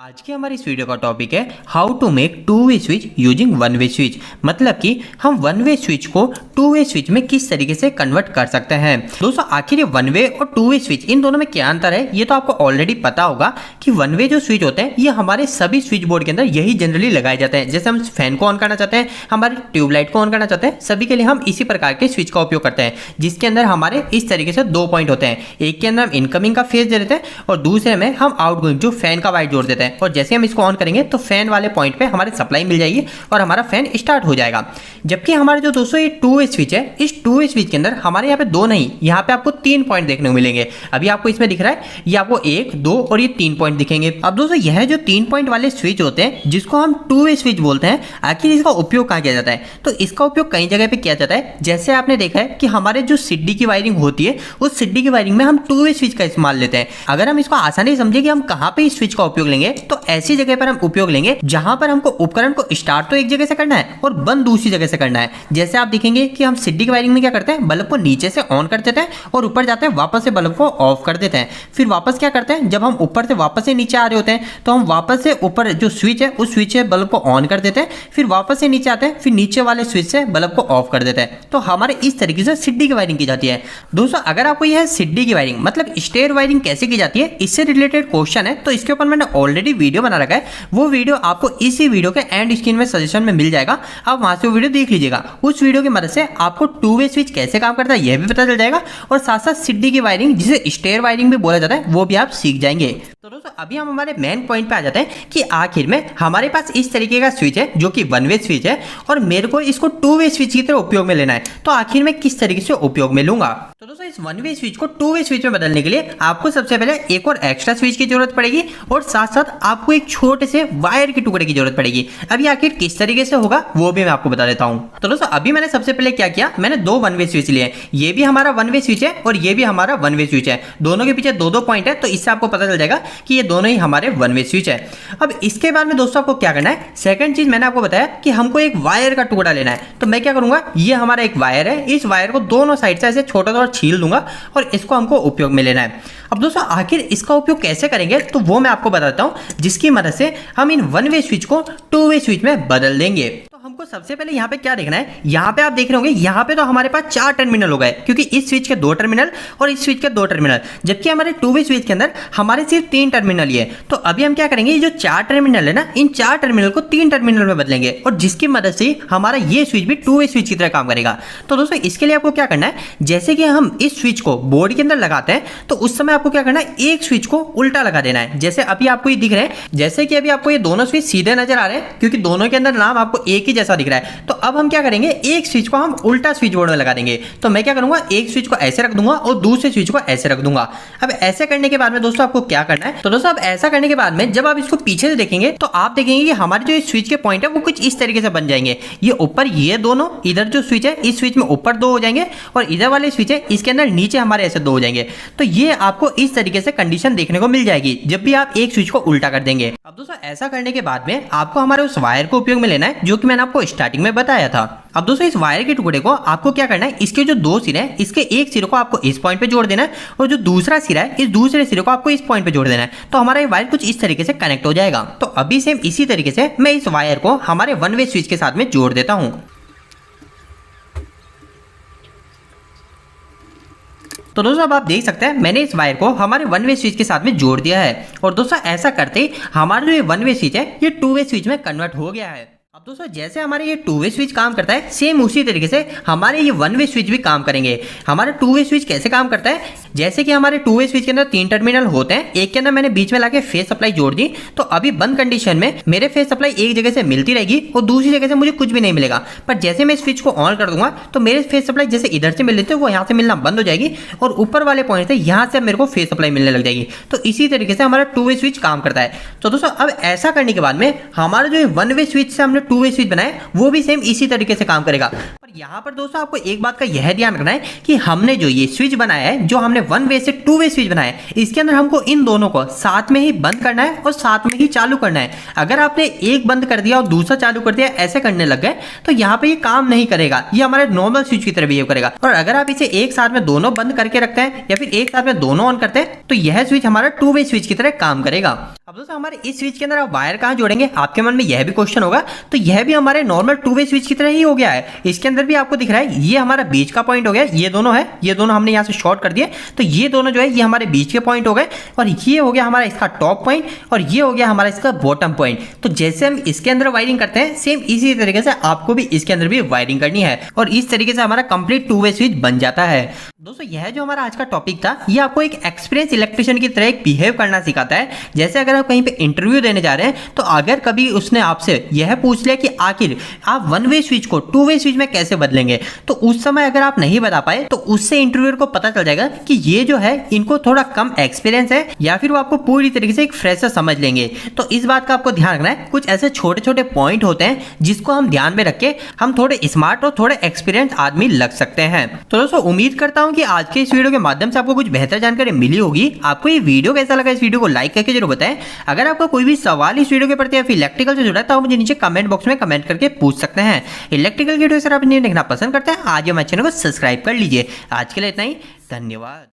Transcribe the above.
आज की हमारी इस वीडियो का टॉपिक है how to make two way switch using one way switch. मतलब कि हम वन वे स्विच को टू वे स्विच में किस तरीके से कन्वर्ट कर सकते हैं। दोस्तों आखिर ये वन वे और टू वे स्विच इन दोनों में क्या अंतर है ये तो आपको ऑलरेडी पता होगा कि वन वे जो स्विच होते हैं ये हमारे सभी स्विच बोर्ड के अंदर यही जनरली लगाए जाते हैं। जैसे हम फैन को ऑन करना चाहते हैं, हमारे ट्यूबलाइट को ऑन करना चाहते हैं, सभी के लिए हम इसी प्रकार के स्विच का उपयोग करते हैं, जिसके अंदर हमारे इस तरीके से दो पॉइंट होते हैं। एक के अंदर हम इनकमिंग का फेज दे देते हैं और दूसरे में हम आउटगोइंग जो फैन का वाइट जोड़ देते हैं। और जैसे हम इसको ऑन करेंगे तो फैन वाले पॉइंट पे हमारे सप्लाई मिल जाएगी और हमारा फैन स्टार्ट हो जाएगा। जबकि हमारे जो दोस्तों ये टू वे स्विच है, इस टू वे स्विच के अंदर हमारे यहाँ पे दो नहीं, यहाँ पे आपको 3 पॉइंट देखने को मिलेंगे। अभी आपको इसमें दिख रहा है ये आपको 1, 2 और ये 3 पॉइंट दिखेंगे। अब दोस्तों यह जो 3 पॉइंट वाले स्विच होते हैं जिसको हम टू वे स्विच बोलते हैं, आखिर इसका उपयोग कहाँ किया जाता है? तो इसका उपयोग कई जगह पे किया जाता है। जैसे आपने देखा है कि हमारे जो सिड्डी की वायरिंग होती है उस सिड्डी की वायरिंग में हम टू वे स्विच का इस्तेमाल लेते हैं। अगर हम इसको आसानी समझे कि हम कहाँ पे इस स्विच का उपयोग लेंगे तो ऐसी जगह पर हम उपयोग लेंगे जहां पर हमको उपकरण को स्टार्ट तो एक जगह से करना है और बंद दूसरी जगह से करना है। जैसे आप देखेंगे कि हम सिड्डी की वायरिंग में क्या करते हैं, बल्ब को नीचे से ऑन कर देते हैं और ऊपर जाते हैं वापस से बल्ब को ऑफ कर देते हैं। फिर वापस क्या करते हैं, जब हम ऊपर से वापस से नीचे आ रहे होते हैं तो हम वापस से ऊपर जो स्विच है उस स्विच से बल्ब को ऑन कर देते हैं, फिर वापस से नीचे आते हैं, फिर नीचे वाले स्विच से बल्ब को ऑफ कर देते हैं। तो हमारे इस तरीके से सिड्डी की वायरिंग की जाती है। दोस्तों अगर आपको यह सिड्डी की वायरिंग मतलब स्टेयर वायरिंग कैसे की जाती है इससे रिलेटेड क्वेश्चन है तो इसके ऊपर मैंने ऑलरेडी वीडियो बना रखा है। वो वीडियो आपको इसी वीडियो के एंड स्क्रीन में सजेशन में मिल जाएगा, आप वहां से वो वीडियो देख लीजिएगा। उस वीडियो की मदद से आपको टू वे स्विच कैसे काम करता है यह भी पता चल जाएगा और साथ साथ सिड्डी की वायरिंग जिसे स्टेयर वायरिंग भी बोला जाता है वो भी आप सीख जाएंगे। तो दोस्तों अभी हम हमारे मेन पॉइंट पे आ जाते हैं कि आखिर में हमारे पास इस तरीके का स्विच है जो कि वन वे स्विच है और मेरे को इसको टू वे स्विच की तरह उपयोग में लेना है। तो आखिर में किस तरीके से उपयोग में लूंगा? तो दोस्तों इस वन वे स्विच को टू वे स्विच में बदलने के लिए आपको सबसे पहले एक और एक्स्ट्रा स्विच की जरूरत पड़ेगी और साथ साथ आपको एक छोटे से वायर के टुकड़े की जरूरत पड़ेगी। अभी आखिर किस तरीके से होगा वो भी मैं आपको बता देता हूं। तो दोस्तों अभी मैंने सबसे पहले क्या किया, मैंने दो वन वे स्विच लिए। ये भी हमारा वन वे स्विच है और ये भी हमारा वन वे स्विच है। दोनों के पीछे दो पॉइंट है तो इससे आपको पता चल जाएगा कि ये दोनों ही हमारे वन वे स्विच है। अब इसके बाद में दोस्तों आपको क्या करना है, सेकंड चीज मैंने आपको बताया कि हमको एक वायर का टुकड़ा लेना है। तो मैं क्या करूंगा, ये हमारा एक वायर है, इस वायर को दोनों साइड से ऐसे छोटा छोटा छील दूंगा और इसको हमको उपयोग में लेना है। अब दोस्तों आखिर इसका उपयोग कैसे करेंगे तो वो मैं आपको बताता हूं, जिसकी मदद से हम इन वन वे स्विच को टू वे स्विच में बदल देंगे। तो हमको सबसे पहले यहाँ पे क्या देखना है, यहाँ पे आप देख रहे होंगे यहाँ पे तो हमारे पास 4 टर्मिनल हो गए क्योंकि इस स्विच के 2 टर्मिनल और इस स्विच के 2 टर्मिनल, जबकि हमारे टू वे स्विच के अंदर हमारे सिर्फ 3 टर्मिनल ही है। तो अभी हम क्या करेंगे, ये जो 4 टर्मिनल है ना, इन 4 टर्मिनल को 3 टर्मिनल में बदलेंगे और जिसकी मदद से हमारा ये स्विच भी टू वे स्विच की तरह काम करेगा। तो दोस्तों इसके लिए आपको क्या करना है, जैसे कि हम इस स्विच को बोर्ड के अंदर लगाते हैं तो उस समय आपको क्या करना है, एक स्विच को उल्टा लगा देना है। जैसे अभी आपको ये दिख रहे हैं, जैसे कि अभी आपको ये दोनों स्विच सीधे नजर आ रहे हैं क्योंकि दोनों के अंदर नाम आपको एक ही जैसा दिख रहा है। तो अब हम क्या करेंगे, एक स्विच को हम उल्टा स्विच बोर्ड में लगा देंगे। तो मैं क्या करूंगा, एक स्विच को ऐसे रख दूंगा और दूसरे स्विच को ऐसे रख दूंगा। अब ऐसे करने के बाद में दोस्तों आपको क्या करना है, तो दोस्तों अब ऐसा करने के बाद में जब आप इसको पीछे से देखेंगे तो आप देखेंगे कि हमारे जो स्विच के पॉइंट है वो कुछ इस तरीके से बन जाएंगे। ये ऊपर ये दोनों, इधर जो स्विच है इस स्विच में ऊपर 2 हो जाएंगे और इधर वाले स्विच है इसके अंदर नीचे हमारे ऐसे 2 हो जाएंगे। तो ये आपको इस तरीके से कंडीशन देखने को मिल जाएगी जब भी आप एक स्विच को उल्टा कर देंगे। अब दोस्तों ऐसा करने के बाद में आपको हमारे उस वायर को उपयोग में लेना है जो कि मैंने आपको स्टार्टिंग में बताया था। अब दोस्तों इस वायर के टुकड़े को आपको क्या करना है, इसके जो 2 सिरे हैं इसके एक सिरे को आपको इस पॉइंट पे जोड़ देना है और जो दूसरा सिरा है इस दूसरे सिरे को आपको इस पॉइंट पे जोड़ देना है। तो हमारा ये वायर कुछ इस तरीके से कनेक्ट हो जाएगा। तो अभी सेम इसी तरीके से मैं इस वायर को हमारे वन वे स्विच के साथ में जोड़ देता हूं। तो दोस्तों अब आप देख सकते हैं मैंने इस वायर को हमारे वन वे स्विच के साथ में जोड़ दिया है और दोस्तों ऐसा करते ही हमारा जो ये वन वे स्विच है ये टू वे स्विच में कन्वर्ट हो गया है। अब दोस्तों जैसे हमारे ये टू वे स्विच काम करता है सेम उसी तरीके से हमारे ये वन वे स्विच भी काम करेंगे। हमारा टू वे स्विच कैसे काम करता है, जैसे कि हमारे टू वे स्विच के अंदर 3 टर्मिनल होते हैं, एक के अंदर मैंने बीच में लाके फेस सप्लाई जोड़ दी। तो अभी बंद कंडीशन में मेरे फेस सप्लाई एक जगह से मिलती रहेगी और दूसरी जगह से मुझे कुछ भी नहीं मिलेगा। पर जैसे मैं स्विच को ऑन कर दूंगा तो मेरे फेस सप्लाई जैसे इधर से मिल रही थी वो यहाँ से मिलना बंद हो जाएगी और ऊपर वाले पॉइंट से यहाँ से मेरे को फेस सप्लाई मिलने लग जाएगी। तो इसी तरीके से हमारा टू वे स्विच काम करता है। तो दोस्तों अब ऐसा करने के बाद में हमारा जो वन वे स्विच से हमने टू वे स्विच बनाया वो भी सेम इसी तरीके से काम करेगा। पर यहाँ पर दोस्तों आपको एक बात का यह ध्यान रखना है कि हमने जो ये स्विच बनाया है, जो हमने वन वे से टू वे स्विच बनाया है, इसके अंदर हमको इन दोनों को साथ में ही बंद करना है और साथ में ही चालू करना है। अगर आपने एक बंद कर दिया और दूसरा चालू कर दिया, ऐसे करने लग गए, तो यहाँ पे ये काम नहीं करेगा, ये हमारे नॉर्मल स्विच की तरह बिहेव करेगा। और अगर आप इसे एक साथ में दोनों बंद करके रखते हैं या फिर एक साथ में दोनों ऑन करते हैं, तो यह स्विच हमारा टू वे स्विच की तरह काम करेगा। अब दोस्तों हमारे इस स्विच के अंदर आप वायर कहाँ जोड़ेंगे, आपके मन में यह भी क्वेश्चन होगा। तो यह भी हमारे नॉर्मल टू वे स्विच की तरह ही हो गया है। इसके अंदर भी आपको दिख रहा है, ये हमारा बीच का पॉइंट हो गया, ये दोनों है, ये दोनों हमने यहाँ से शॉर्ट कर दिए, तो ये दोनों जो है ये हमारे बीच के पॉइंट हो गए, और ये हो गया हमारा इसका टॉप पॉइंट, और ये हो गया हमारा इसका बॉटम पॉइंट। तो जैसे हम इसके अंदर वायरिंग करते हैं, सेम इसी तरीके से आपको भी इसके अंदर भी वायरिंग करनी है, और इस तरीके से हमारा कंप्लीट टू वे स्विच बन जाता है। दोस्तों यह जो हमारा आज का टॉपिक था, ये आपको एक एक्सपीरियंस इलेक्ट्रिशियन की तरह एक बिहेव करना सिखाता है। जैसे अगर आप कहीं पे इंटरव्यू देने जा रहे हैं, तो अगर कभी उसने आपसे यह पूछ लिया कि आखिर आप वन वे स्विच को टू वे स्विच में कैसे बदलेंगे, तो उस समय अगर आप नहीं बता पाए, तो उससे इंटरव्यूअर को पता चल जाएगा कि ये जो है इनको थोड़ा कम एक्सपीरियंस है, या फिर वो आपको पूरी तरीके से एक फ्रेशर समझ लेंगे। तो इस बात का आपको ध्यान रखना है। कुछ ऐसे छोटे छोटे पॉइंट होते हैं जिसको हम ध्यान में रख के हम थोड़े स्मार्ट और थोड़े एक्सपीरियंस आदमी लग सकते हैं। तो दोस्तों उम्मीद करता हूं कि आज के इस वीडियो के माध्यम से आपको कुछ बेहतर जानकारी मिली होगी। आपको ये वीडियो कैसा लगा, इस वीडियो को लाइक करके जरूर बताएं। अगर आपका कोई भी सवाल इस वीडियो के प्रति या फिर इलेक्ट्रिकल से जुड़ा है, तो आप मुझे नीचे कमेंट बॉक्स में कमेंट करके पूछ सकते हैं। इलेक्ट्रिकल की वीडियो अगर आप देखना पसंद करते हैं, आज हमारे चैनल को सब्सक्राइब कर लीजिए। आज के लिए इतना ही, धन्यवाद।